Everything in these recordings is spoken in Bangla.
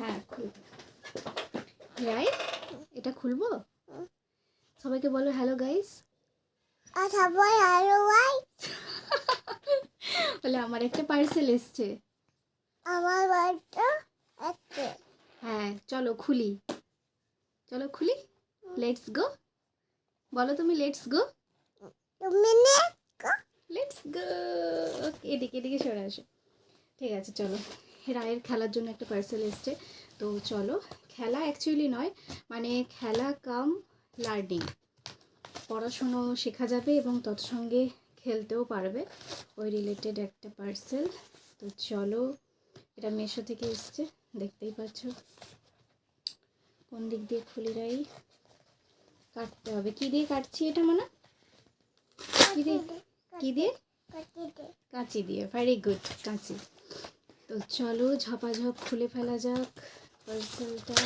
হ্যাঁ খুলবো। রাইট, এটা খুলবো। সবাইকে বলো হ্যালো গাইস। সবাই হ্যালো গাইস। বলে আমার একটা পার্সেল এসছে। আমার বাড়িতে আছে। হ্যাঁ চলো খুলি, চলো খুলি। লেটস গো, বলো তুমি লেটস গো। তুমি লেটস গো। এদিকে এদিকে সরে আসো। ঠিক আছে চলো। রায়ের খেলার জন্য একটা পার্সেল এসছে। তো চলো, খেলা অ্যাকচুয়ালি নয়, মানে খেলা কাম লার্নিং, পড়াশুনো শেখা যাবে এবং তৎসঙ্গে খেলতেও পারবে, ওই রিলেটেড একটা পার্সেল। তো চলো, এটা মেশো থেকে এসছে, দেখতেই পাচ্ছ। কোন দিক দিয়ে খুলি রাই? কাটতে হবে। কি দিয়ে কাটছি এটা? মানে কি দিয়ে? কি দিয়ে? কাঁচি দিয়ে। ভেরি গুড, কাঁচি। তো চলো ঝপাঝপ খুলে ফেলা যাক পার্সেলটা।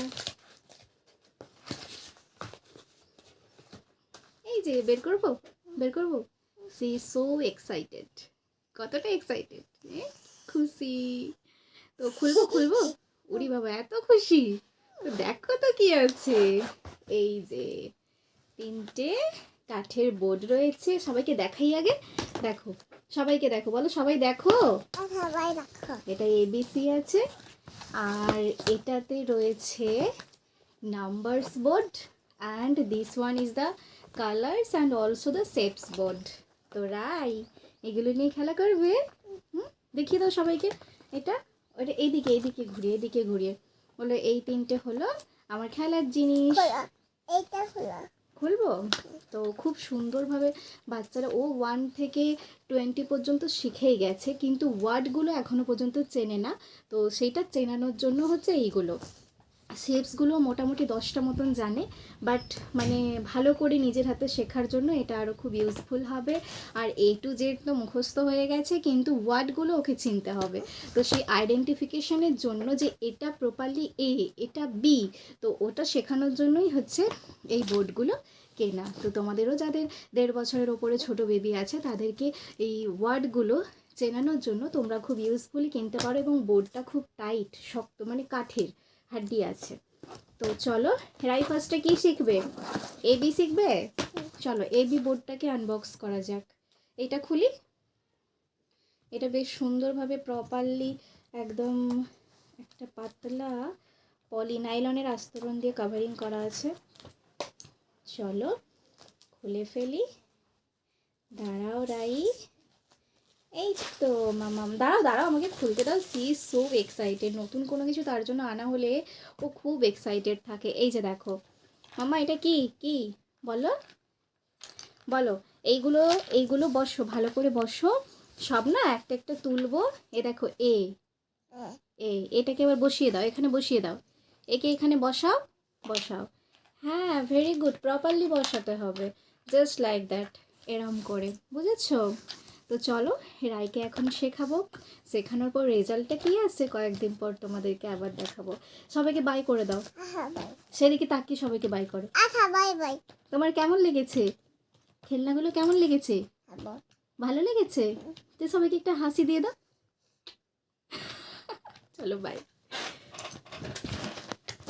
এই যে বের করবো, বের করবো। সি সো এক্সাইটেড, কতটা এক্সাইটেড, খুশি। তো খুলবো খুলবো। উরি বাবা এত খুশি! তো দেখো তো কি আছে। এই যে 3টে কাঠের বোর্ড রয়েছে। সবাইকে দেখাই আগে, দেখো সবাইকে দেখো, বলো সবাই দেখো। সবাই দেখো। এটা এবিসি আছে, আর এটাতে রয়েছে numbers board, and this one is the colours and also the shapes board. তো রাই এগুলো নিয়ে খেলা করবে। দেখিয়ে দাও সবাইকে এটা। ওটা এইদিকে এইদিকে ঘুরিয়ে, এদিকে ঘুরিয়ে বলো এই 3টে হলো আমার খেলার জিনিস। এইটা খোলা। খুলবো। তো খুব সুন্দরভাবে বাচ্চারা ও 1 থেকে 20 পর্যন্ত শিখেই গেছে, কিন্তু ওয়ার্ডগুলো এখনও পর্যন্ত চেনে না। তো সেইটা চেনানোর জন্য হচ্ছে এইগুলো শেপসগুলো মোটামুটি 10টা মতন জানে, বাট মানে ভালো করে নিজের হাতে শেখার জন্য এটা আরও খুব ইউজফুল হবে। আর A to Z তো মুখস্থ হয়ে গেছে, কিন্তু ওয়ার্ডগুলো ওকে চিনতে হবে। তো সেই আইডেন্টিফিকেশনের জন্য যে এটা প্রপারলি A, এটা B, তো ওটা শেখানোর জন্যই হচ্ছে এই বোর্ডগুলো কেনা। তো তোমাদেরও যাদের 1.5 বছরের ওপরে ছোট বেবি আছে তাদেরকে এই ওয়ার্ডগুলো চেনানোর জন্য তোমরা খুব ইউজফুলি কিনতে পারো। এবং বোর্ডটা খুব টাইট, শক্ত, মানে কাঠের হাড্ডি আছে। তো চলো, রাই ফার্স্টে কি শিখবে? এবি শিখবে। চলো এবি বোর্ডটাকে আনবক্স করা যাক। এটা খুলি। এটা বেশ সুন্দরভাবে প্রপারলি একদম একটা পাতলা পলি নাইলনের আস্তরণ দিয়ে কাভারিং করা আছে। চলো খুলে ফেলি। দাঁড়াও রাই, এই তো মামাম, দাঁড়াও দাঁড়াও আমাকে খুলতে দাও। সি সো এক্সাইটেড, নতুন কোনো কিছু তার জন্য আনা হলে ও খুব এক্সাইটেড থাকে। এই যে দেখো মামা, এটা কি কি বলো, বলো। এইগুলো এইগুলো বসো, ভালো করে বসো। সব না একটা একটা তুলবো। এ দেখো এটাকে এবার বসিয়ে দাও, এখানে বসিয়ে দাও। একে এখানে বসাও, বসাও। হ্যাঁ ভেরি গুড, প্রপারলি বসাতে হবে, জাস্ট লাইক দ্যাট, এরম করে, বুঝেছো? তো চলো রাইকে এখন শেখাবো। শেখানোর পর রেজাল্টটা কী আসছে কয়েকদিন পর তোমাদেরকে আবার দেখাবো। সবাইকে বাই করে দাও, সেদিকে তাকিয়ে সবাইকে বাই করো। Bye bye. তোমার কেমন লেগেছে খেলনাগুলো? কেমন লেগেছে? ভালো লেগেছে? তো সবাইকে একটা হাসি দিয়ে দাও। চলো বাই।